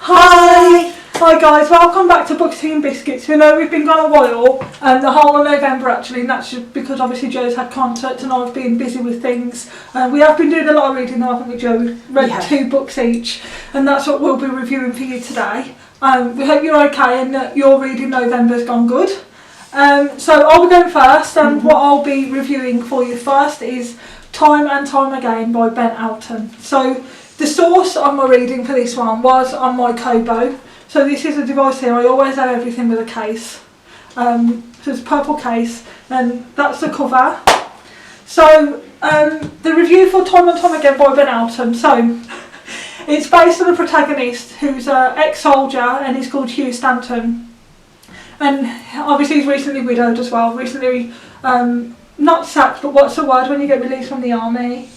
Hi! Hi guys, welcome back to Books, Tea and Biscuits. We know we've been gone a while, the whole of November actually, and that's just because obviously Joe's had concerts and I've been busy with things. We have been doing a lot of reading though, haven't we, Joe? We've read 2 books each, and that's what we'll be reviewing for you today. We hope you're okay and that your reading November's gone good. So I'll be going first, and what I'll be reviewing for you first is Time and Time Again by Ben Elton. So the source on my reading for this one was on my Kobo. So this is a device here, I always have everything with a case. So it's a purple case, and that's the cover. So the review for Time and Time Again by Ben Elton. So it's based on a protagonist who's an ex-soldier, and he's called Hugh Stanton. And obviously he's recently widowed as well, recently not sacked, but what's the word when you get released from the army?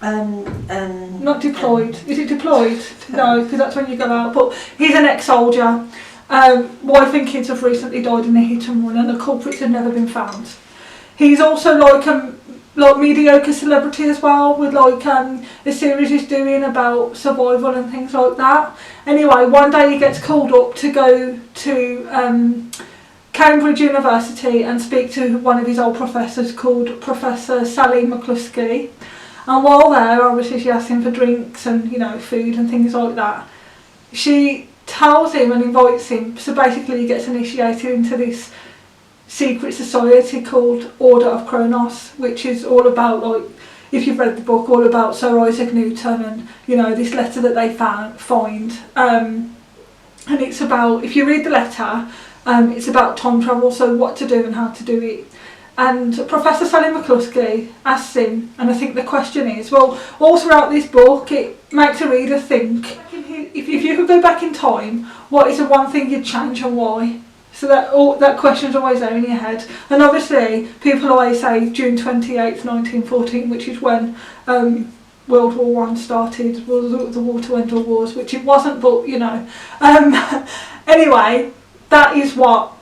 Not deployed. Is it deployed? No, because that's when you go out. But he's an ex-soldier. Wife and kids have recently died in a hit and run, and the culprits have never been found. He's also like mediocre celebrity as well, with a series he's doing about survival and things like that. Anyway, one day he gets called up to go to Cambridge University and speak to one of his old professors called Professor Sally McCluskey. And while there, obviously she asks him for drinks and, food and things like that. She tells him and invites him, so basically he gets initiated into this secret society called Order of Kronos, which is all about, if you've read the book, all about Sir Isaac Newton and, this letter that they find. And it's about, if you read the letter, it's about time travel, so what to do and how to do it. And Professor Sally McCluskey asks him, and I think the question is, well, all throughout this book, it makes a reader think, if you could go back in time, what is the one thing you'd change and why? So that question's always there in your head. And obviously, people always say June 28th, 1914, which is when World War I started, was the war to end all wars, which it wasn't, but, Anyway, that is what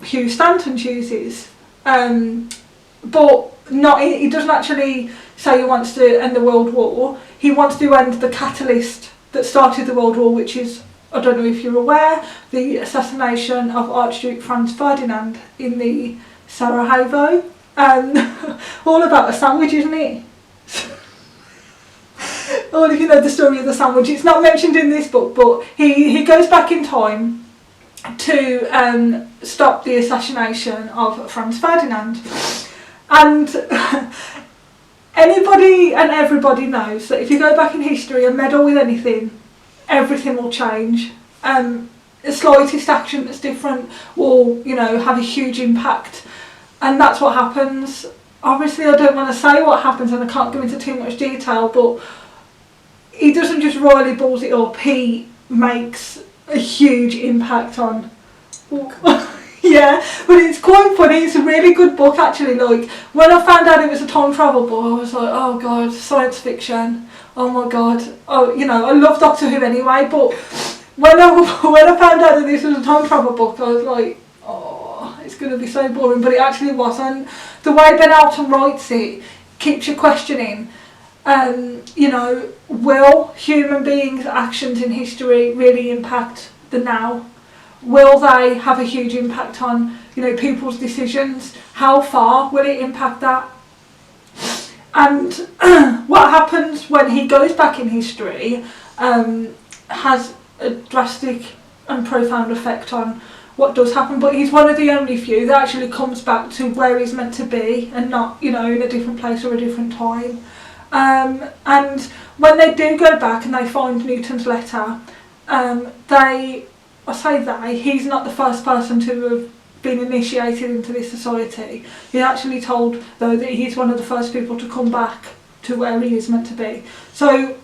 Hugh Stanton chooses. But he doesn't actually say he wants to end the World War. He wants to end the catalyst that started the World War, which is, I don't know if you're aware, the assassination of Archduke Franz Ferdinand in the Sarajevo. All about a sandwich, isn't it? Or if you know the story of the sandwich, it's not mentioned in this book, but he goes back in time to stop the assassination of Franz Ferdinand. And anybody and everybody knows that if you go back in history and meddle with anything, everything will change. The slightest action that's different will, have a huge impact. And that's what happens. Obviously I don't want to say what happens and I can't go into too much detail, but he doesn't just royally balls it up, he makes a huge impact on. Yeah, but it's quite funny. It's a really good book actually. When I found out it was a time travel book, I was like, oh god, science fiction. Oh my god. Oh, I love Doctor Who anyway, but when I found out that this was a time travel book, I was like, oh, it's going to be so boring. But it actually wasn't. The way Ben Elton writes it keeps you questioning. Will human beings' actions in history really impact the now? Will they have a huge impact on, people's decisions? How far will it impact that? And what happens when he goes back in history has a drastic and profound effect on what does happen. But he's one of the only few that actually comes back to where he's meant to be and not, in a different place or a different time. And when they do go back and they find Newton's letter, he's not the first person to have been initiated into this society. He's actually told, though, that he's one of the first people to come back to where he is meant to be. So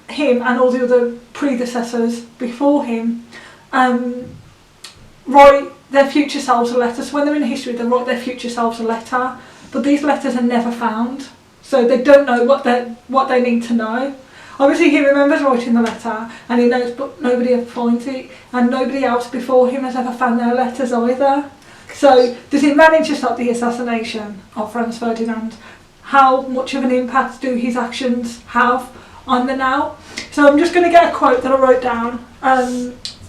him and all the other predecessors before him write their future selves a letter. So when they're in history, they write their future selves a letter, but these letters are never found. So they don't know what they need to know. Obviously he remembers writing the letter and he knows, but nobody ever finds it, and nobody else before him has ever found their letters either. So does he manage to stop the assassination of Franz Ferdinand? How much of an impact do his actions have on the now. So I'm just going to get a quote that I wrote down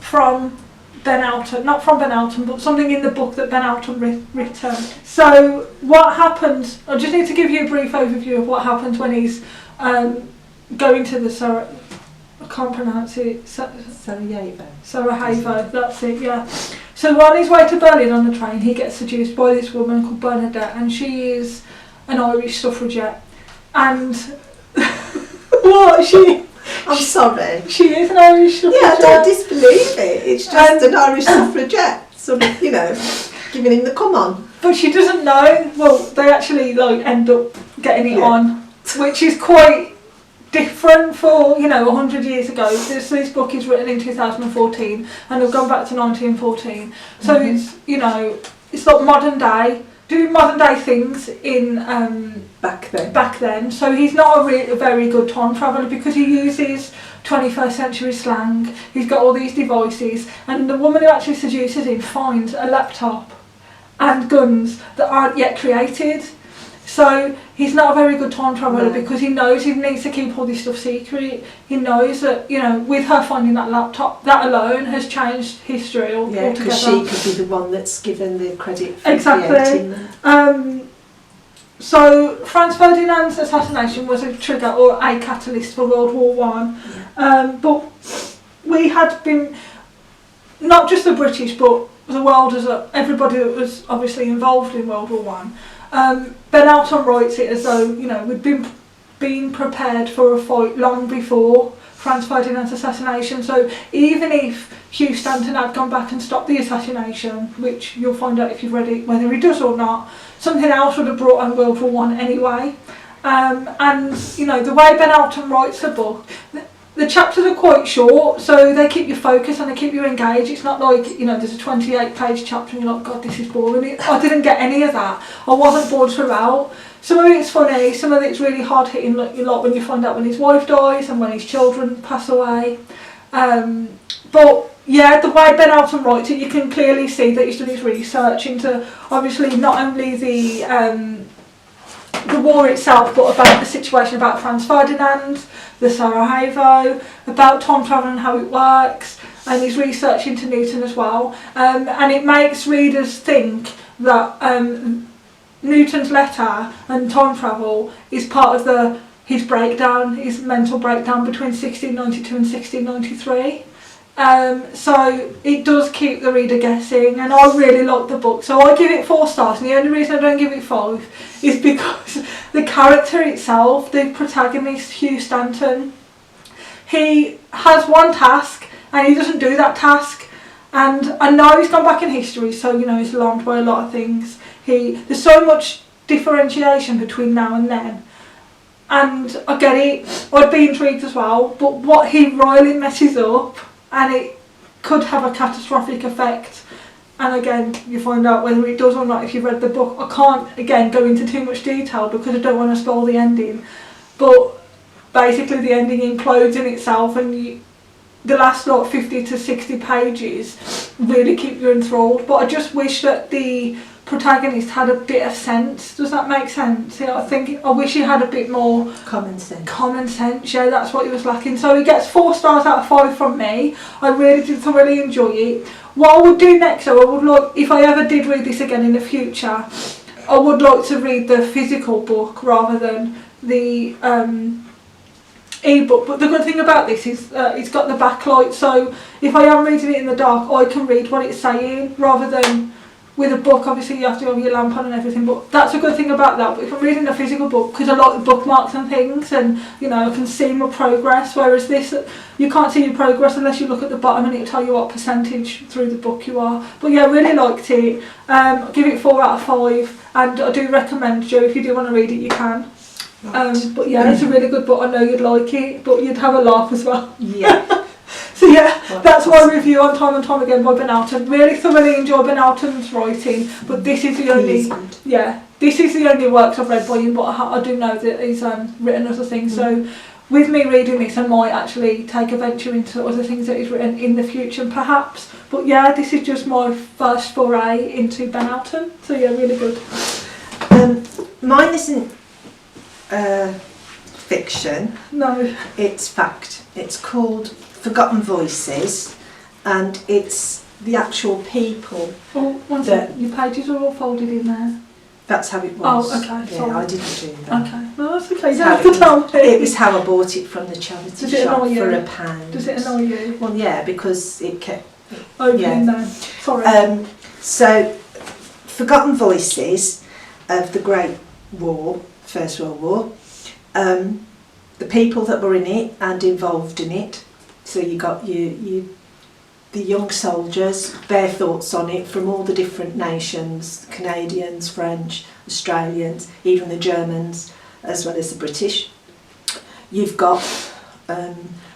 from Ben Elton, not from Ben Elton, but something in the book that Ben Elton written. So what happens, I just need to give you a brief overview of what happens when he's going to the I can't pronounce it. Sarajevo, that's it, yeah. So on his way to Berlin on the train, he gets seduced by this woman called Bernadette, and she is an Irish suffragette. And what? I'm sorry. She is an Irish suffragette. Yeah, I don't disbelieve it. It's just an Irish suffragette, sort of, giving him the come on. But she doesn't know. Well, they actually end up getting it on, which is quite different for 100 years ago. This book is written in 2014, and they've gone back to 1914. So it's it's like modern day. Doing modern day things in back then. So he's not a very good time traveller because he uses 21st century slang. He's got all these devices, and the woman who actually seduces him finds a laptop and guns that aren't yet created. So he's not a very good time traveller because he knows he needs to keep all this stuff secret. He knows that, with her finding that laptop, that alone has changed history altogether. Yeah, because she could be the one that's given the credit for creating them. So Franz Ferdinand's assassination was a trigger or a catalyst for World War One. Yeah. But we had been, not just the British, but the world as everybody that was obviously involved in World War One. Ben Elton writes it as though we'd been prepared for a fight long before Franz Ferdinand's assassination. So even if Hugh Stanton had gone back and stopped the assassination, which you'll find out if you've read it whether he does or not, something else would have brought on World War One anyway. And the way Ben Elton writes the book, the chapters are quite short, so they keep you focused and they keep you engaged. It's not like, there's a 28-page chapter and you're like, God, this is boring. I didn't get any of that. I wasn't bored throughout. Some of it's funny, some of it's really hard-hitting, like when you find out when his wife dies and when his children pass away. But yeah, the way Ben Elton writes it, you can clearly see that he's done his research into, obviously, not only the war itself, but about the situation about Franz Ferdinand, the Sarajevo, about time travel and how it works, and his research into Newton as well. And it makes readers think that Newton's letter and time travel is part of his mental breakdown between 1692 and 1693. So it does keep the reader guessing, and I really like the book, so I give it 4 stars, and the only reason I don't give it 5 is because the character itself, the protagonist Hugh Stanton, he has one task and he doesn't do that task, and I know he's gone back in history, so he's alarmed by a lot of things. There's so much differentiation between now and then, and I get it, I'd be intrigued as well, but what he royally messes up, and it could have a catastrophic effect. And again, you find out whether it does or not if you've read the book. I can't, again, go into too much detail because I don't want to spoil the ending. But basically the ending implodes in itself, and the last 50 to 60 pages really keep you enthralled. But I just wish that the protagonist had a bit of sense. Does that make sense? I wish he had a bit more common sense. Yeah, that's what he was lacking. So he gets 4 stars out of 5 from me. I really did thoroughly enjoy it. What I would do next, though, I would like, if I ever did read this again in the future, I would like to read the physical book rather than the e-book. But the good thing about this is it's got the backlight, so if I am reading it in the dark, I can read what it's saying rather than with a book. Obviously you have to have your lamp on and everything, but that's a good thing about that. But if I'm reading a physical book, because I like the bookmarks and things, and I can see my progress, whereas this, you can't see your progress unless you look at the bottom and it'll tell you what percentage through the book you are. But yeah, I really liked it. Give it 4 out of 5, and I do recommend, Joe, if you do want to read it, you can. But yeah, it's a really good book. I know you'd like it, but you'd have a laugh as well. Yeah. So yeah, that's my review on Time and Time Again by Ben Elton. Really thoroughly enjoy Ben Elton's writing, but this is the only works I've read by him. But I do know that he's written other things. So with me reading this, I might actually take a venture into other things that he's written in the future, perhaps. But yeah, this is just my first foray into Ben Elton. So yeah, really good. Mine isn't fiction. No. It's fact. It's called Forgotten Voices, and it's the actual people. Oh, one second. Your pages are all folded in there. That's how it was. Oh, okay. Yeah, Sorry. I didn't do that. Okay. No, that's okay. You How don't have to tell me. It was how I bought it from the charity Does it shop annoy for you? £1. Does it annoy you? Well, yeah, because it kept Opening there. Sorry. So, Forgotten Voices of the Great War, First World War, the people that were in it and involved in it. So you got the young soldiers, their thoughts on it from all the different nations, Canadians, French, Australians, even the Germans, as well as the British. You've got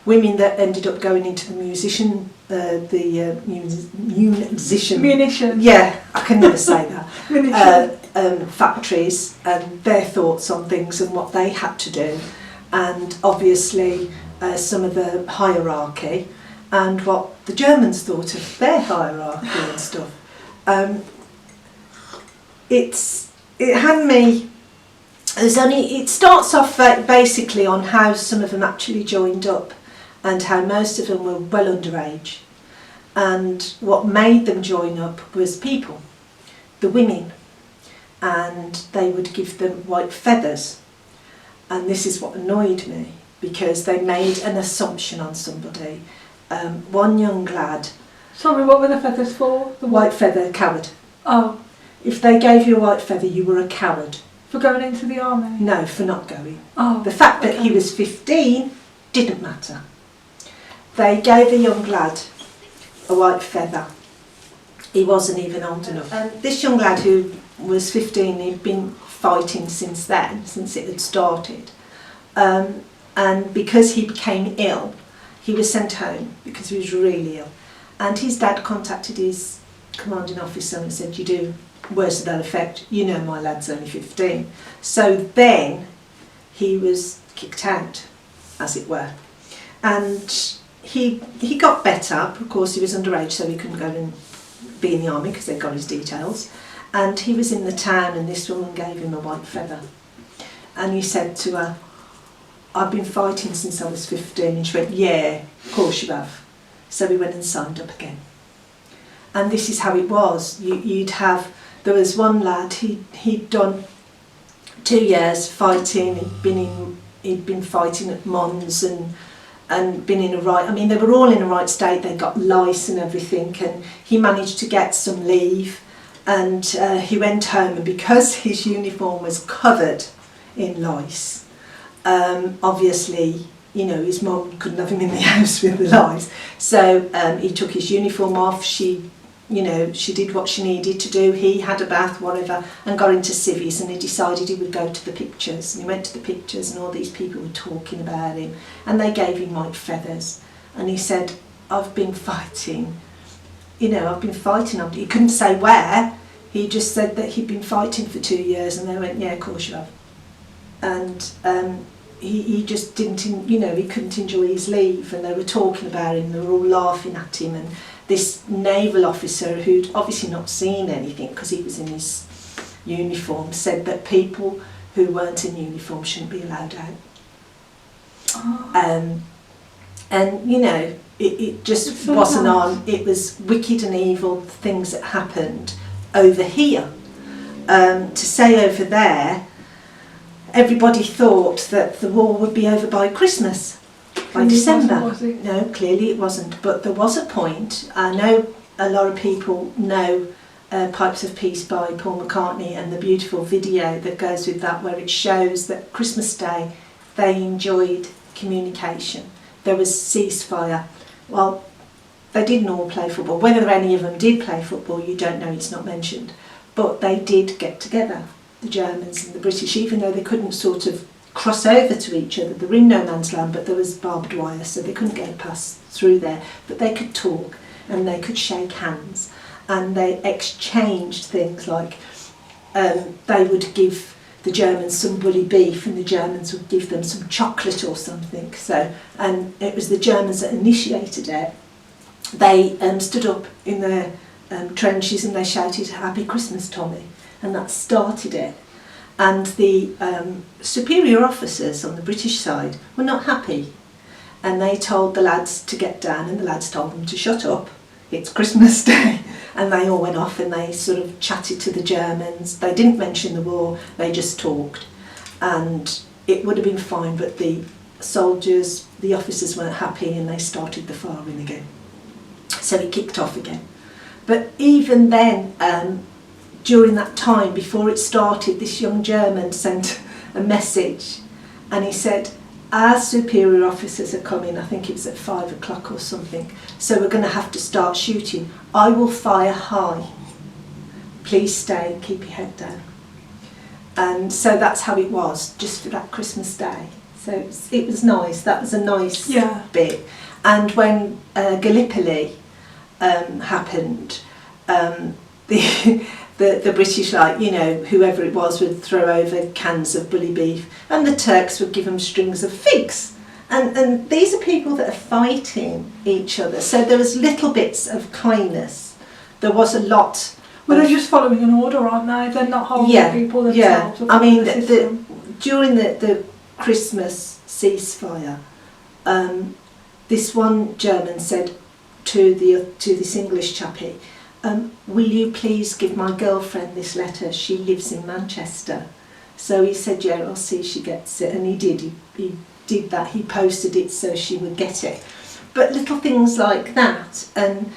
women that ended up going into the munition. Yeah, I can never say that. Factories and their thoughts on things and what they had to do, and obviously some of the hierarchy and what the Germans thought of their hierarchy and stuff. It had me. It starts off basically on how some of them actually joined up, and how most of them were well underage, and what made them join up was people, the women, and they would give them white feathers, and this is what annoyed me, because they made an assumption on somebody. One young lad. Sorry, what were the feathers for? The white feather, coward. Oh. If they gave you a white feather, you were a coward. For going into the army? No, for not going. Oh. The fact that he was 15 didn't matter. They gave the young lad a white feather. He wasn't even old enough. And this young lad who was 15, he'd been fighting since then, since it had started. And because he became ill, he was sent home because he was really ill. And his dad contacted his commanding officer and said, "You do words to that effect, you know my lad's only 15. So then he was kicked out, as it were. And he got better. Of course, he was underage, so he couldn't go and be in the army because they got his details. And he was in the town, and this woman gave him a white feather. And he said to her, "I've been fighting since I was 15. And she went, "Yeah, of course you have." So he went and signed up again. And this is how it was. There was one lad, he'd done 2 years fighting, he'd been fighting at Mons and been in a right, I mean they were all in a right state, they got lice and everything, and he managed to get some leave, and he went home, and because his uniform was covered in lice, obviously, you know, his mum couldn't have him in the house with the lice, so he took his uniform off, she did what she needed to do, he had a bath, whatever, and got into civvies, and he decided he would go to the pictures, and he went to the pictures, and all these people were talking about him, and they gave him white feathers, and he said, "I've been fighting, I've been fighting." He couldn't say where, he just said that he'd been fighting for 2 years, and they went, "Yeah, of course you have." And he just didn't, he couldn't enjoy his leave, and they were talking about him, they were all laughing at him, and this naval officer, who'd obviously not seen anything because he was in his uniform, said that people who weren't in uniform shouldn't be allowed out. Oh. And it just wasn't on. It was wicked and evil things that happened over here. To say over there, everybody thought that the war would be over by Christmas. By December. Was it? No, clearly it wasn't, but there was a point. I know a lot of people know Pipes of Peace by Paul McCartney and the beautiful video that goes with that, where it shows that Christmas Day they enjoyed communication. There was ceasefire. Well, they didn't all play football. Whether any of them did play football, you don't know, it's not mentioned. But they did get together, the Germans and the British, even though they couldn't sort of cross over to each other. They were in no man's land, but there was barbed wire, so they couldn't get past through there. But they could talk, and they could shake hands, and they exchanged things like they would give the Germans some bully beef, and the Germans would give them some chocolate or something. So, and it was the Germans that initiated it. They stood up in their trenches and they shouted, "Happy Christmas, Tommy," and that started it. And the superior officers on the British side were not happy. And they told the lads to get down, and the lads told them to shut up. It's Christmas Day. And they all went off and they sort of chatted to the Germans. They didn't mention the war, they just talked. And it would have been fine, but the soldiers, the officers weren't happy, and they started the firing again. So it kicked off again. But even then, during that time, before it started, this young German sent a message, and he said, our superior officers are coming, I think it was at 5 o'clock or something, so we're going to have to start shooting. I will fire high. Please stay and keep your head down. And so that's how it was, just for that Christmas Day. So it was nice, that was a nice bit. And when Gallipoli happened, the British, like, you know, whoever it was, would throw over cans of bully beef, and the Turks would give them strings of figs. And these are people that are fighting each other. So there was little bits of kindness. There was a lot. Well, they're just following an order, aren't they? They're not holding people themselves. I mean, during the Christmas ceasefire, this one German said to this English chappie, will you please give my girlfriend this letter? She lives in Manchester. So he said, yeah, I'll see if she gets it. And he did. He did that. He posted it so she would get it. But little things like that. And,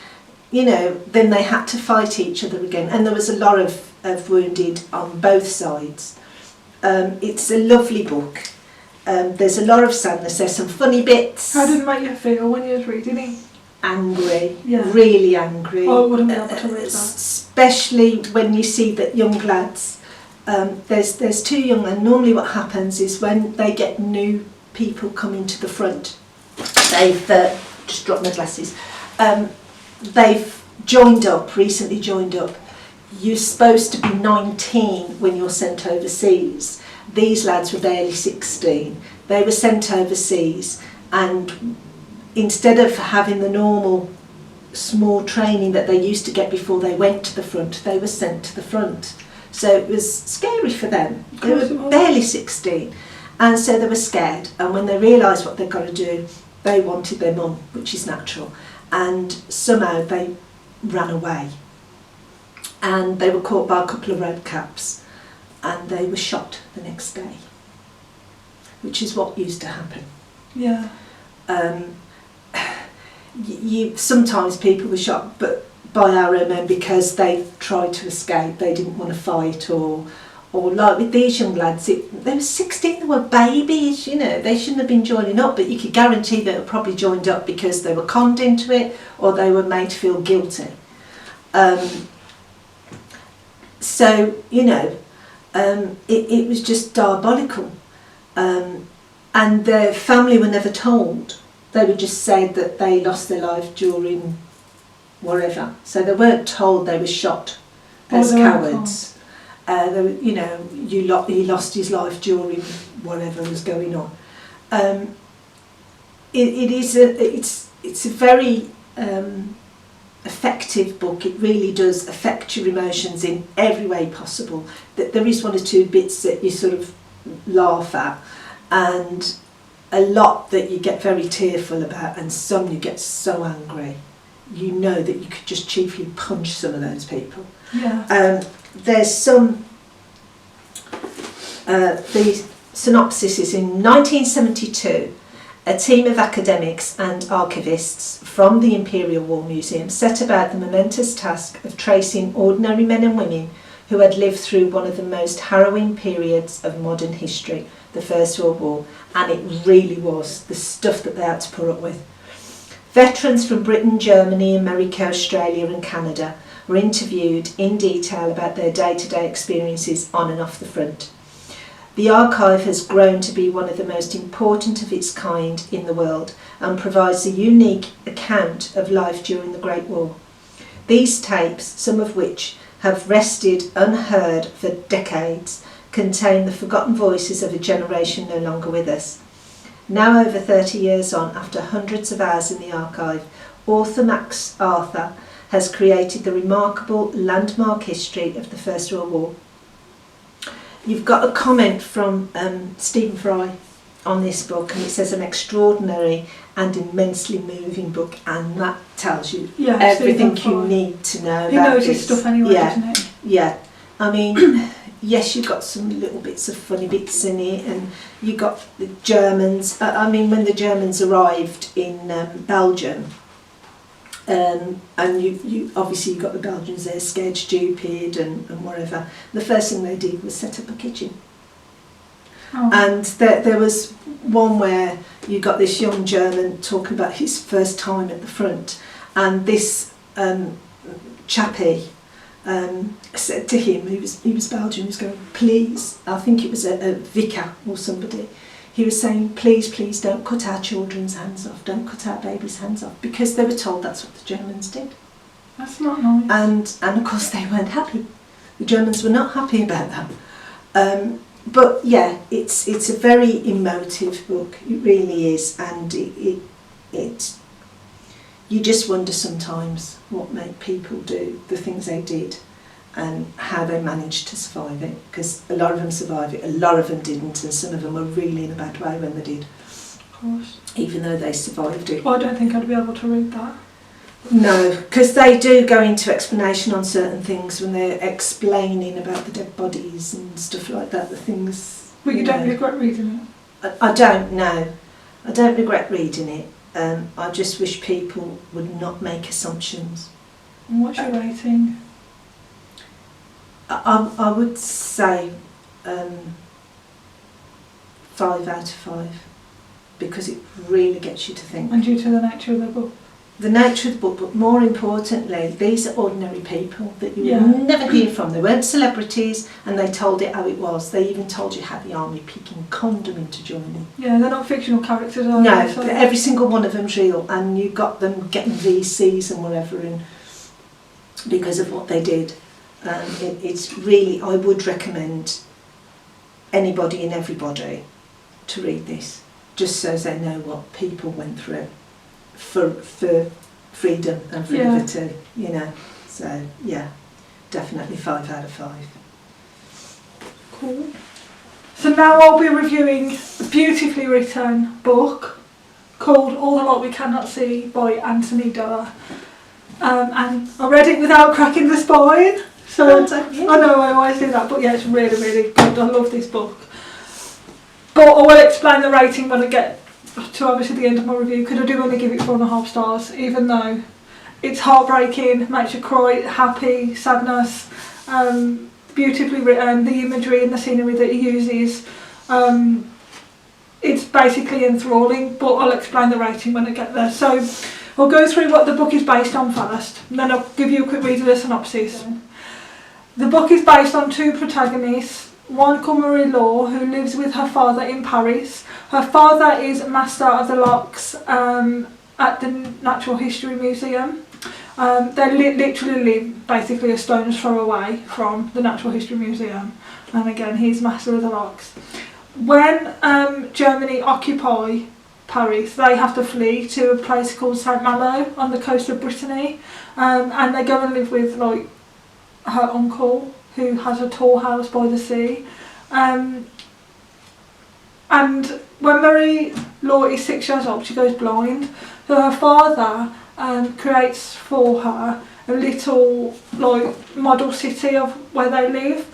you know, then they had to fight each other again. And there was a lot of wounded on both sides. It's a lovely book. There's a lot of sadness. There's some funny bits. How did it make you feel when you was reading it? Angry, really angry. I wouldn't be able to read that. Especially when you see that young lads, there's two young, and normally what happens is when they get new people coming to the front, they've, just dropped my glasses, they've recently joined up. You're supposed to be 19 when you're sent overseas. These lads were barely 16. They were sent overseas, and instead of having the normal small training that they used to get before they went to the front, they were sent to the front. So it was scary for them. They were barely 16, and so they were scared. And when they realised what they'd got to do, they wanted their mum, which is natural. And somehow they ran away. And they were caught by a couple of red caps, and they were shot the next day, which is what used to happen. Yeah. Sometimes people were shot, but by our own men, because they tried to escape. They didn't want to fight, or like with these young lads, they were 16. They were babies, you know. They shouldn't have been joining up, but you could guarantee they were probably joined up because they were conned into it, or they were made to feel guilty. So, you know, it was just diabolical. And their family were never told. They were just said that they lost their life during whatever. So they weren't told they were shot as cowards. They were, you know, he lost his life during whatever was going on. It's a very effective book. It really does affect your emotions in every way possible. There is one or two bits that you sort of laugh at, and a lot that you get very tearful about, and some you get so angry. You know that you could just chiefly punch some of those people. Yeah. There's some, the synopsis is in 1972, a team of academics and archivists from the Imperial War Museum set about the momentous task of tracing ordinary men and women who had lived through one of the most harrowing periods of modern history, the First World War, and it really was the stuff that they had to put up with. Veterans from Britain, Germany, America, Australia and Canada were interviewed in detail about their day-to-day experiences on and off the front. The archive has grown to be one of the most important of its kind in the world and provides a unique account of life during the Great War. These tapes, some of which have rested unheard for decades, contain the forgotten voices of a generation no longer with us. Now over 30 years on, after hundreds of hours in the archive, author Max Arthur has created the remarkable landmark history of the First World War. You've got a comment from Stephen Fry on this book, and it says an extraordinary and immensely moving book, and that tells you everything you need to know. He knows his stuff anyway, doesn't he? Yeah. I mean, yes, you've got some little bits of funny bits in it, and you got the Germans. I mean, when the Germans arrived in Belgium, and you obviously got the Belgians there scared stupid and whatever. The first thing they did was set up a kitchen. Oh. And there was one where you got this young German talking about his first time at the front, and this chappie said to him, he was Belgian, he was going, please, I think it was a vicar or somebody, he was saying, please don't cut our children's hands off, don't cut our babies' hands off, because they were told that's what the Germans did. That's not nice. And of course they weren't happy. The Germans were not happy about that. But yeah, it's a very emotive book, it really is, and it you just wonder sometimes what made people do the things they did and how they managed to survive it, because a lot of them survived it, a lot of them didn't, and some of them were really in a bad way when they did. Of course. Even though they survived it. Well, I don't think I'd be able to read that. No, because they do go into explanation on certain things when they're explaining about the dead bodies and stuff like that, the things... But you don't regret reading it? I don't, no. I don't regret reading it. I just wish people would not make assumptions. And what's your rating? I would say 5 out of 5, because it really gets you to think. And due to the nature of the book? The nature of the book, but more importantly, these are ordinary people that you would never hear from. They weren't celebrities, and they told it how it was. They even told you how the army picking condom into Germany. Yeah, they're not fictional characters, are they? No, every single one of them's real, and you got them getting VCs and whatever, and because of what they did. It's really, I would recommend anybody and everybody to read this, just so they know what people went through for freedom and for liberty, you know. So yeah, definitely 5 out of 5. Cool. So now I'll be reviewing a beautifully written book called All the Light We Cannot See by Anthony Doerr. And I read it without cracking the spine. So I know I always do that, but yeah, it's really, really good. I love this book. But I will explain the rating when I get to obviously the end of my review, because I do only give it 4.5 stars, even though it's heartbreaking, makes you cry, happy, sadness, beautifully written, the imagery and the scenery that he uses. It's basically enthralling, but I'll explain the rating when I get there. So I'll go through what the book is based on first, and then I'll give you a quick read of the synopsis. The book is based on 2 protagonists. One called Marie Laure, who lives with her father in Paris. Her father is Master of the Locks at the Natural History Museum. They literally live basically a stone's throw away from the Natural History Museum. And again, he's Master of the Locks. When Germany occupy Paris, they have to flee to a place called Saint Malo on the coast of Brittany. And they go and live with like her uncle, who has a tall house by the sea. And when Marie Laure is 6 years old, she goes blind. So her father creates for her a little like model city of where they live.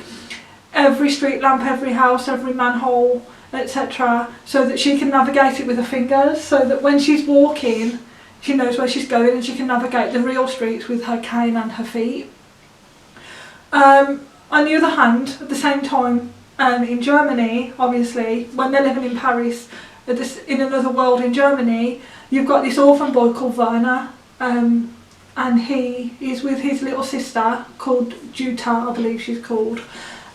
Every street lamp, every house, every manhole, etc. So that she can navigate it with her fingers, so that when she's walking, she knows where she's going and she can navigate the real streets with her cane and her feet. On the other hand, at the same time, in Germany, obviously, when they're living in Paris, in another world in Germany, you've got this orphan boy called Werner, and he is with his little sister called Jutta, I believe she's called,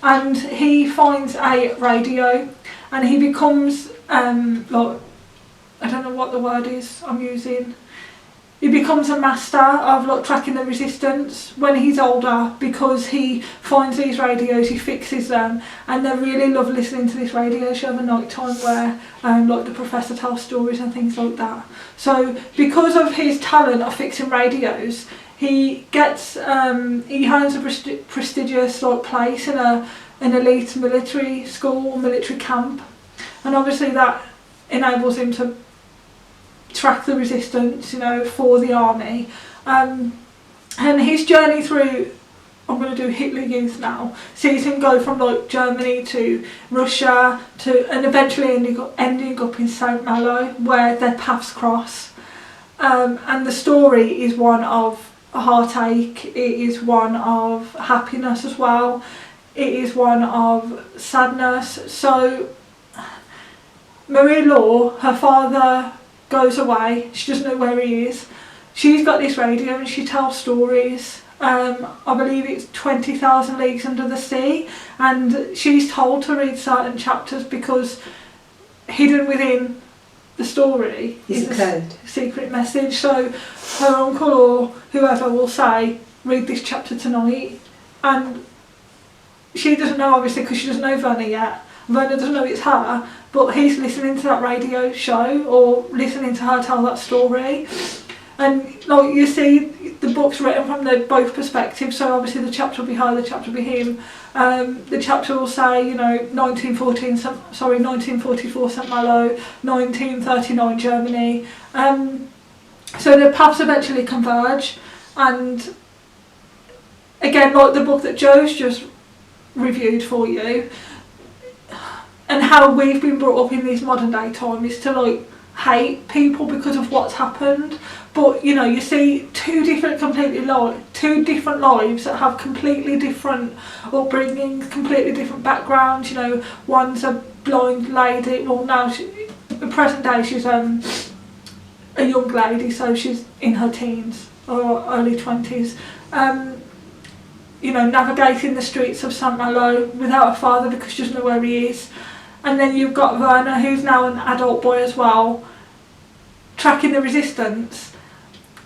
and he finds a radio, and he becomes, like, I don't know what the word is I'm using, he becomes a master of like tracking the resistance when he's older, because he finds these radios, he fixes them, and they really love listening to this radio show at night time where like the professor tells stories and things like that. So because of his talent of fixing radios, he gets he has a prestigious like place in an elite military school, military camp, and obviously that enables him to track the resistance, you know, for the army. And his journey through, I'm going to do Hitler Youth now, sees him go from like Germany to Russia to, and eventually ending up in St Malo, where their paths cross. And the story is one of heartache, it is one of happiness as well, it is one of sadness. So Marie Law, her father goes away, she doesn't know where he is. She's got this radio and she tells stories. I believe it's 20,000 Leagues Under the Sea, and she's told to read certain chapters because hidden within the story is a code, secret message. So her uncle or whoever will say, read this chapter tonight, and she doesn't know, obviously, because she doesn't know Werner yet. Werner doesn't know it's her, but he's listening to that radio show or listening to her tell that story. And like you see, the book's written from both perspectives, so obviously the chapter will be her, the chapter will be him. The chapter will say, you know, 1944 St Malo, 1939 Germany. So the paths eventually converge, and again, like the book that Joe's just reviewed for you, and how we've been brought up in this modern day time is to like hate people because of what's happened. But you know, you see two different lives that have completely different upbringings, completely different backgrounds. You know, one's a blind lady, well now in present day she's a young lady, so she's in her teens or early 20s, you know, navigating the streets of St Malo without a father because she doesn't know where he is. And then you've got Werner, who's now an adult boy as well, tracking the resistance,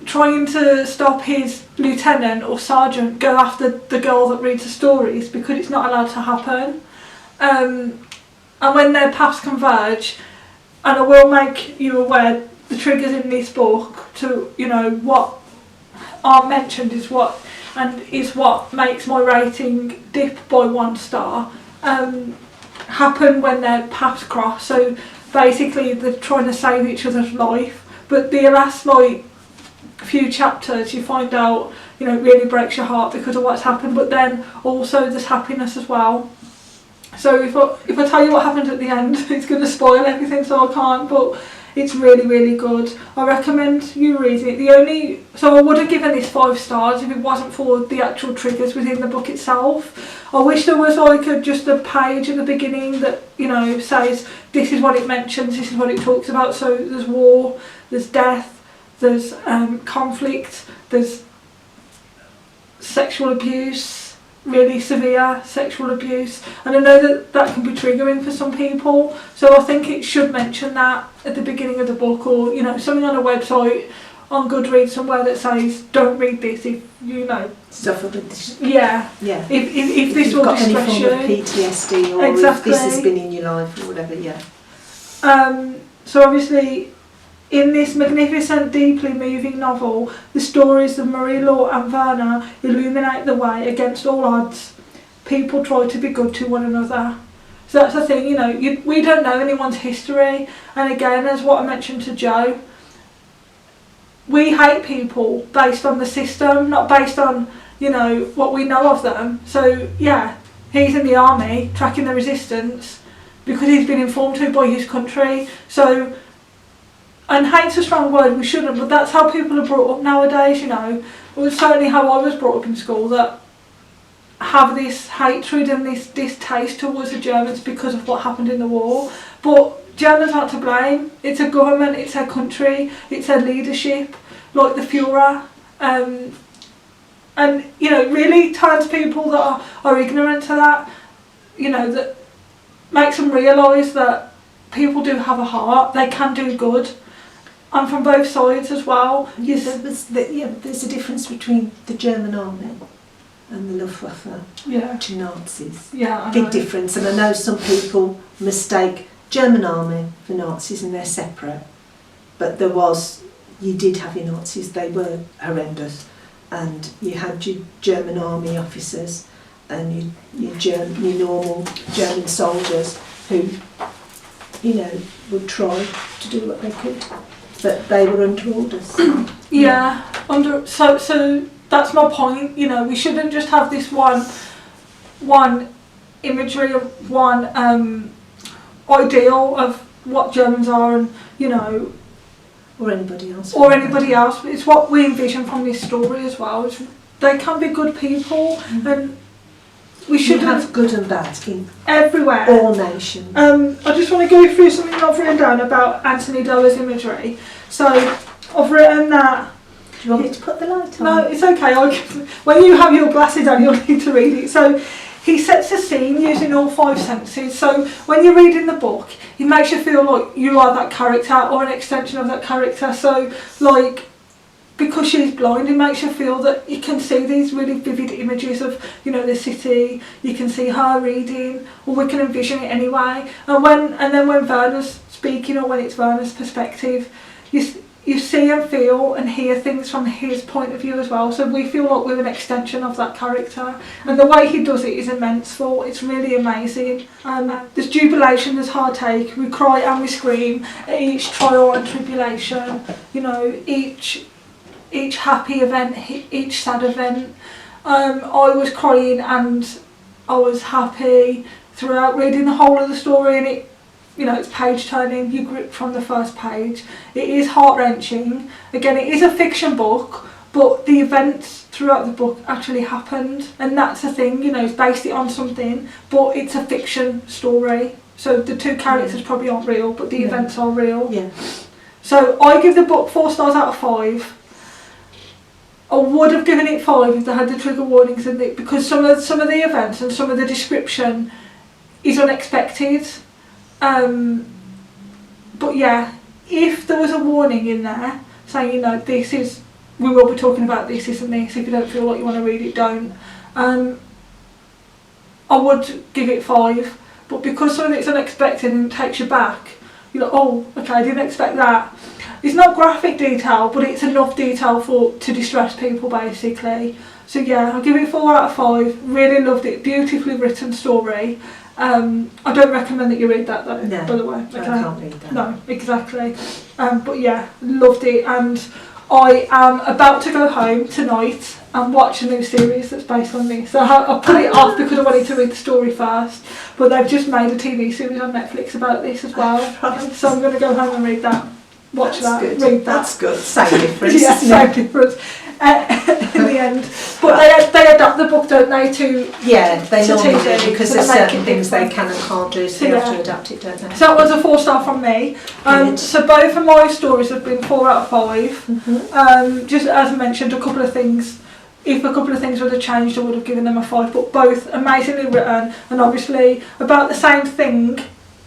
trying to stop his lieutenant or sergeant go after the girl that reads the stories because it's not allowed to happen. And when their paths converge, and I will make you aware, the triggers in this book to, you know, what aren't mentioned is what makes my rating dip by 1 star, happen when their paths cross. So basically they're trying to save each other's life, but the last like few chapters you find out, you know, it really breaks your heart because of what's happened, but then also there's happiness as well. So if I tell you what happens at the end, it's going to spoil everything, so I can't, but it's really, really good. I recommend you reading it. So I would have given this 5 stars if it wasn't for the actual triggers within the book itself. I wish there was like just a page at the beginning that, you know, says this is what it mentions, this is what it talks about. So there's war, there's death, there's conflict, there's sexual abuse, really severe sexual abuse, and I know that can be triggering for some people, so I think it should mention that at the beginning of the book, or you know, something on a website, on Goodreads somewhere that says don't read this if you know suffer with this. Yeah. If this will distress you, any form of PTSD, or exactly. If this has been in your life or whatever. Yeah. So obviously, in this magnificent, deeply moving novel, the stories of Marie Law and Werner illuminate the way against all odds. People try to be good to one another. So that's the thing, you know, we don't know anyone's history, and again, as what I mentioned to Joe, we hate people based on the system, not based on, you know, what we know of them. So yeah, he's in the army tracking the resistance because he's been informed to by his country. So, and hate's a strong word, we shouldn't, but that's how people are brought up nowadays, you know. It was certainly how I was brought up in school, that have this hatred and this distaste towards the Germans because of what happened in the war. But Germans aren't to blame. It's a government, it's their country, it's their leadership, like the Führer. And you know, it really turns people that are ignorant to that, you know, that makes them realise that people do have a heart, they can do good. And from both sides as well. Yes, there's a difference between the German army and the Luftwaffe to Nazis. Yeah, big difference. And I know some people mistake German army for Nazis and they're separate. But you did have your Nazis, they were horrendous. and you had your German army officers and your normal German soldiers who, you know, would try to do what they could, but they were under orders. So that's my point. You know, we shouldn't just have this one imagery of one ideal of what Germans are, and you know, or anybody else. It's what we envision from this story as well. They can be good people, and we should have good and bad in everywhere, all nations. I just want to go through something I've written down about Anthony Doerr's imagery. So I've written that. Do you want me to put the light on? No, it's okay. When you have your glasses on, you'll need to read it. So he sets the scene using all 5 senses. So when you're reading the book, it makes you feel like you are that character or an extension of that character. So, like, because she's blind, it makes you feel that you can see these really vivid images of, you know, the city. You can see her reading, or we can envision it anyway. And then when Werner's speaking, or when it's Werner's perspective, you see and feel and hear things from his point of view as well. So we feel like we're an extension of that character. And the way he does it is immense. It's really amazing. There's jubilation, there's heartache. We cry and we scream at each trial and tribulation. You know, each happy event, each sad event. I was crying and I was happy throughout reading the whole of the story, and it, you know, it's page turning, you grip from the first page. It is heart-wrenching. Again, it is a fiction book, but the events throughout the book actually happened, and that's the thing, you know, it's based it on something, but it's a fiction story. So the 2 characters probably aren't real, but the events are real. Yeah. So I give the book 4 stars out of 5. I would have given it 5 if they had the trigger warnings in it, because some of the events and some of the description is unexpected. But yeah, if there was a warning in there saying, you know, we will be talking about this, and this, if you don't feel like you want to read it, don't. I would give it 5, but because some of it's unexpected and it takes you back, you're like, oh, okay, I didn't expect that. It's not graphic detail, but it's enough detail to distress people, basically. So yeah, I'll give it 4 out of 5. Really loved it. Beautifully written story. I don't recommend that you read that though, no, by the way. Okay? I can't read that. No, exactly. But yeah, loved it, and I am about to go home tonight and watch a new series that's based on this. So I put it off because I wanted to read the story first, but they've just made a TV series on Netflix about this as well. Right. So I'm going to go home and read that. Watch that, good. read that. That's good. Same difference. Yeah, same difference. In the end, but they adapt the book, don't they? They normally TV, do, because so there's they make certain it things they different. can and can't do, so they have to adapt it, don't they? So that was a 4 star from me. Good. So both of my stories have been 4 out of 5. Mm-hmm. Just as I mentioned, a couple of things. If a couple of things would have changed, I would have given them a 5. But both amazingly written, and obviously about the same thing,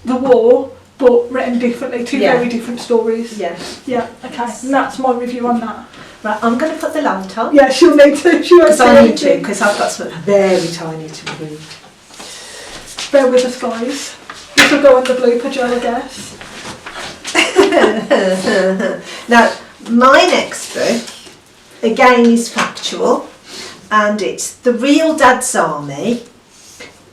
the war, but written differently. 2 very different stories. Yeah. Yeah. Okay. And that's my review on that. Right, I'm going to put the light on. Yeah, she'll need to. Because I need to, because I've got something very tiny to read. Bear with us, guys. This will go on the blooper, Joe, I guess. Now, my next book, again, is factual, and it's The Real Dad's Army,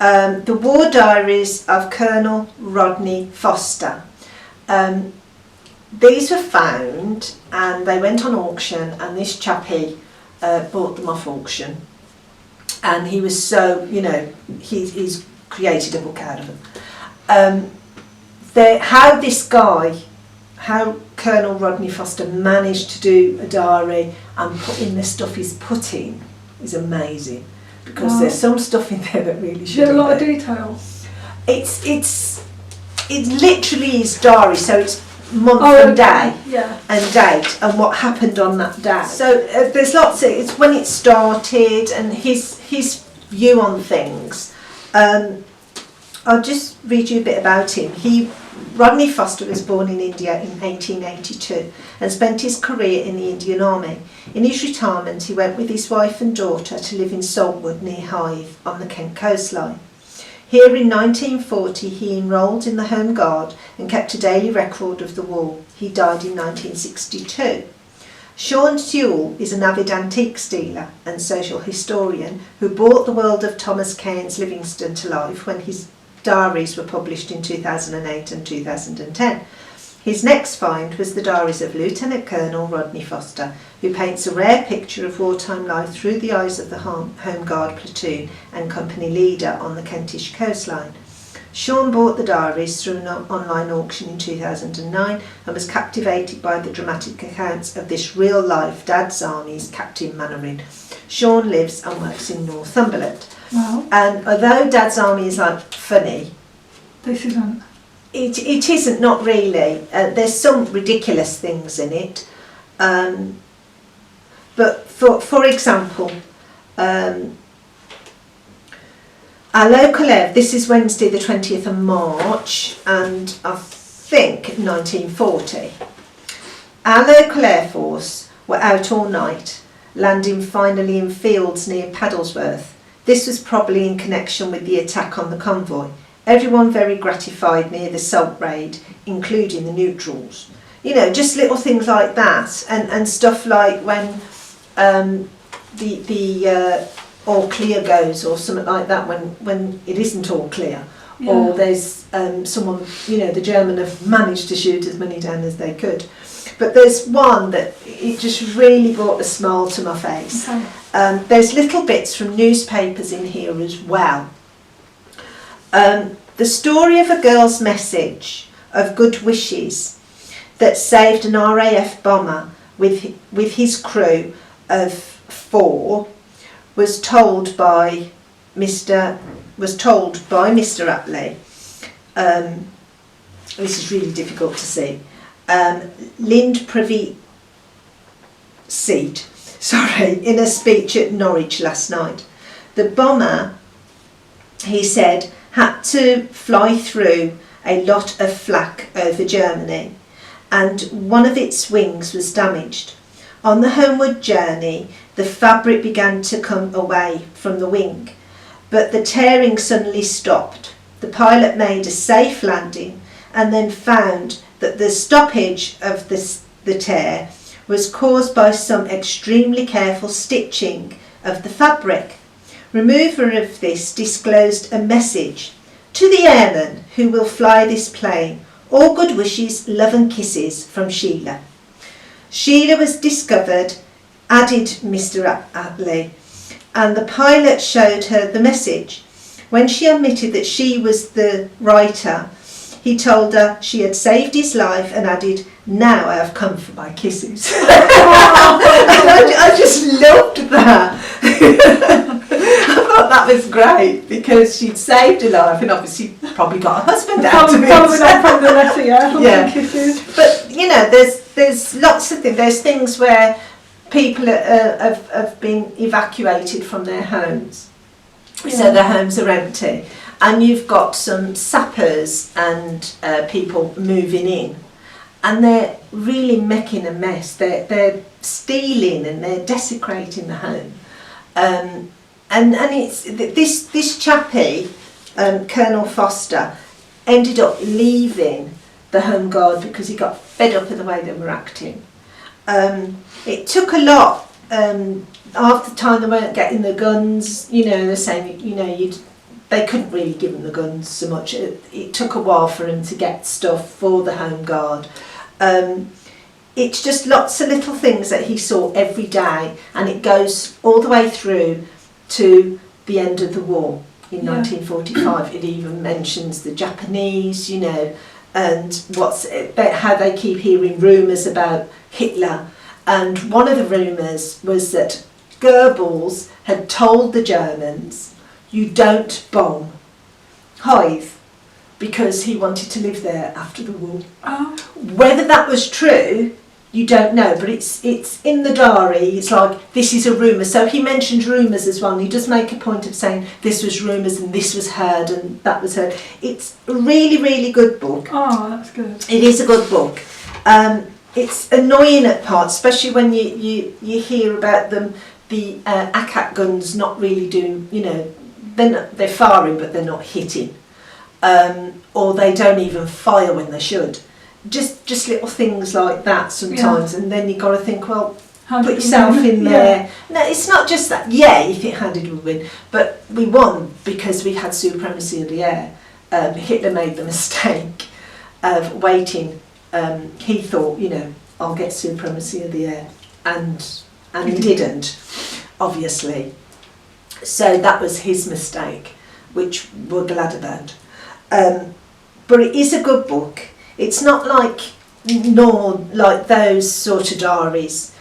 The War Diaries of Colonel Rodney Foster. These were found and they went on auction, and this chappie bought them off auction, and he was so, you know, he's created a book out of them. How Colonel Rodney Foster managed to do a diary and put in the stuff he's put in is amazing, because there's some stuff in there that really should be. A lot of detail. It literally is diary, so it's month and day and date and what happened on that day. So there's lots of, it's when it started and his view on things. I'll just read you a bit about him. Rodney Foster was born in India in 1882 and spent his career in the Indian Army. In his retirement, he went with his wife and daughter to live in Saltwood near Hythe on the Kent coastline. Here in 1940 he enrolled in the Home Guard and kept a daily record of the war. He died in 1962. Sean Sewell is an avid antiques dealer and social historian who brought the world of Thomas Cairns Livingstone to life when his diaries were published in 2008 and 2010. His next find was the diaries of Lieutenant Colonel Rodney Foster, who paints a rare picture of wartime life through the eyes of the Home Guard platoon and company leader on the Kentish coastline. Sean bought the diaries through an online auction in 2009 and was captivated by the dramatic accounts of this real-life Dad's Army's Captain Mannering. Sean lives and works in Northumberland. Wow. And although Dad's Army is like funny, This isn't. it isn't, not really. There's some ridiculous things in it. But for example, our local air, this is Wednesday the 20th of March, and I think 1940. Our local Air Force were out all night, landing finally in fields near Paddlesworth. This was probably in connection with the attack on the convoy. Everyone very gratified near the salt raid, including the neutrals. You know, just little things like that, and stuff like when the all clear goes, or something like that, when it isn't all clear, Yeah. or there's someone, you know, the German have managed to shoot as many down as they could. But there's one that it just really brought a smile to my face. Okay. There's little bits from newspapers in here as well. The story of a girl's message of good wishes that saved an RAF bomber with his crew of 4 was told by Mr. Attlee. This is really difficult to see. Lind Privy Seat, in a speech at Norwich last night. The bomber, he said, had to fly through a lot of flak over Germany, and one of its wings was damaged. On the homeward journey, the fabric began to come away from the wing, but the tearing suddenly stopped. The pilot made a safe landing and then found that the stoppage of the tear was caused by some extremely careful stitching of the fabric. Remover of this disclosed a message: to the airmen who will fly this plane, all good wishes, love and kisses from Sheila. Sheila was discovered, added Mr. Attlee, and the pilot showed her the message. When she admitted that she was the writer, he told her she had saved his life and added, now I have come for my kisses. I just loved that. I thought that was great because she'd saved her life and obviously probably got a husband out of it. Following on from the letter, yeah. Yeah. Kisses. But you know, there's lots of things. There's things where people have been evacuated from their homes, so their homes are empty, and you've got some sappers and people moving in, and they're really making a mess. They're stealing and they're desecrating the home, and it's this chappie, Colonel Foster, ended up leaving the Home Guard because he got fed up with the way they were acting. It took a lot. Half the time they weren't getting the guns. You know, they're saying, you know, they couldn't really give them the guns so much. It took a while for them to get stuff for the Home Guard. It's just lots of little things that he saw every day, and it goes all the way through to the end of the war in 1945. It even mentions the Japanese, you know, and how they keep hearing rumours about Hitler. And one of the rumours was that Goebbels had told the Germans, you don't bomb Hythe, because he wanted to live there after the war. Oh. Whether that was true, you don't know, but it's in the diary. It's like, this is a rumour. So he mentions rumours as well, and he does make a point of saying this was rumours and this was heard and that was heard. It's a really, really good book. Oh, that's good. It is a good book. It's annoying at parts, especially when you hear about them, the ACAT guns not really doing, you know, they're firing but they're not hitting. Or they don't even fire when they should. Just little things like that sometimes, and then you've got to think, well, put yourself in there. No, it's not just that. Yeah, if it handed, we win. But we won because we had supremacy of the air. Hitler made the mistake of waiting. He thought, I'll get supremacy of the air, and he didn't, obviously. So that was his mistake, which we're glad about. But it is a good book. It's not like those sort of diaries,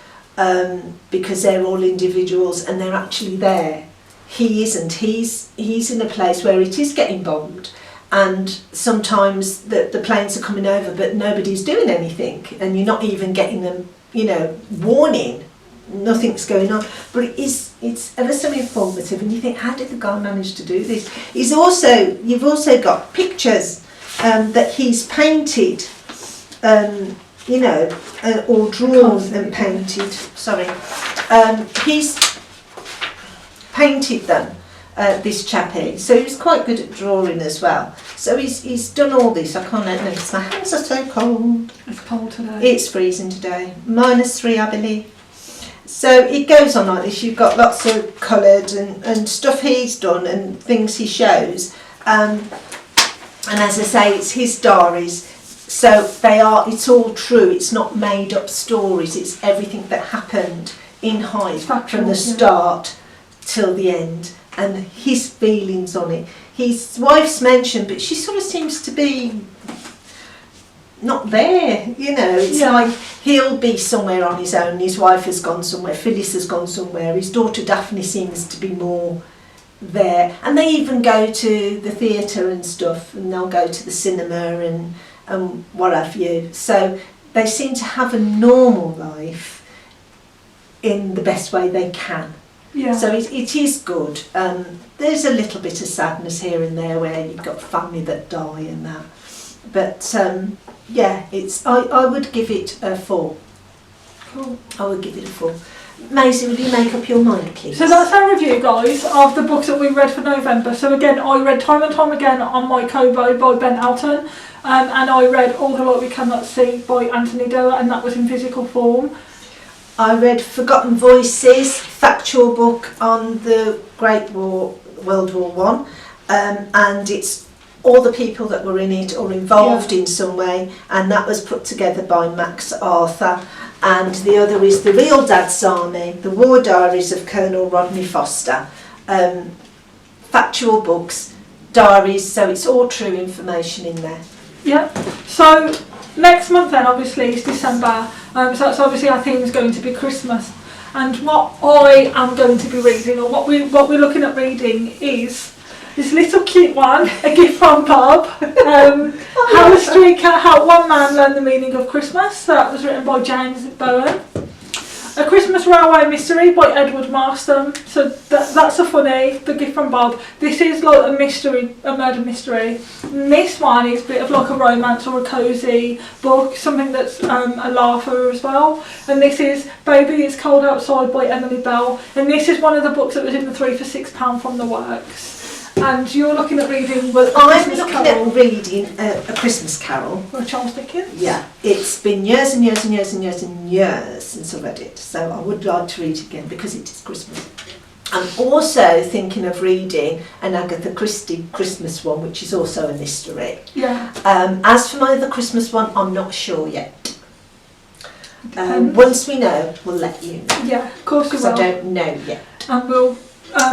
because they're all individuals and they're actually there. He isn't. He's in a place where it is getting bombed, and sometimes the planes are coming over but nobody's doing anything, and you're not even getting them, warning. Nothing's going on, but it's ever so informative, and you think, how did the guy manage to do this? You've also got pictures that he's painted, or drawn and painted. Sorry, he's painted them. This chappie, so he's quite good at drawing as well. So he's done all this. I can't notice. My hands are so cold. It's cold today. It's freezing today. -3, I believe. So it goes on like this. You've got lots of coloured and stuff he's done and things he shows. And as I say, it's his diaries. So it's all true. It's not made up stories. It's everything that happened in Hyde from the start till the end, and his feelings on it. His wife's mentioned, but she sort of seems to be not there, It's like he'll be somewhere on his own, his wife has gone somewhere, Phyllis has gone somewhere, his daughter Daphne seems to be more there, and they even go to the theatre and stuff, and they'll go to the cinema and what have you. So they seem to have a normal life in the best way they can. Yeah. So it is good. There's a little bit of sadness here and there where you've got family that die and that. But I would give it a 4. Cool. I would give it a 4. Maisie, will you make up your mind, please? So that's our review, guys, of the books that we read for November. So again, I read Time and Time Again on My Kobo by Ben Elton, and I read All the Light We Cannot See by Anthony Doerr, and that was in physical form. I read Forgotten Voices, factual book on the Great War, World War One, and it's all the people that were in it or involved in some way, and that was put together by Max Arthur. And the other is The Real Dad's Army, The War Diaries of Colonel Rodney Foster. Factual books, diaries, so it's all true information in there. Yeah, so next month then obviously is December, so that's obviously our theme is going to be Christmas, and what I am going to be reading, or what we're looking at reading, is this little cute one, A Gift from Bob. How a Street Cat Helped One Man Learn the Meaning of Christmas. So that was written by James Bowen. A Christmas Railway Mystery by Edward Marston. So that's a funny, The Gift from Bob. This is like a mystery, a murder mystery. And this one is a bit of like a romance or a cosy book, something that's a laugher as well. And this is Baby It's Cold Outside by Emily Bell. And this is one of the books that was in the 3 for £6 from the works. And you're looking at reading I'm looking at reading A Christmas Carol. By Charles Dickens? Yeah. It's been years and years and years and years and years since I read it. So I would like to read it again because it is Christmas. I'm also thinking of reading an Agatha Christie Christmas one, which is also a mystery. Yeah. As for my other Christmas one, I'm not sure yet. Once we know, we'll let you know. Yeah, of course we will. Because I don't know yet. And we'll...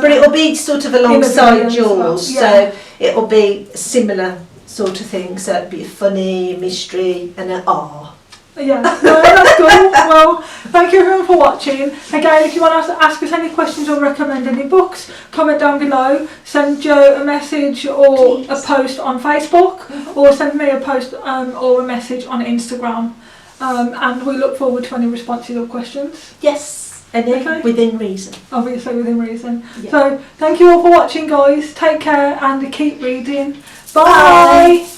but it'll be sort of alongside yours, well. so it'll be similar sort of things. So it'll be a funny, mystery, and an ah. Yeah, no, that's cool. Well, thank you everyone for watching. Again, if you want to ask us any questions or recommend any books, comment down below. Send Joe a message or a post on Facebook, or send me a post or a message on Instagram. And we look forward to any responses or questions. Yes. And within reason. Obviously within reason. Yeah. So thank you all for watching, guys. Take care and keep reading. Bye. Bye.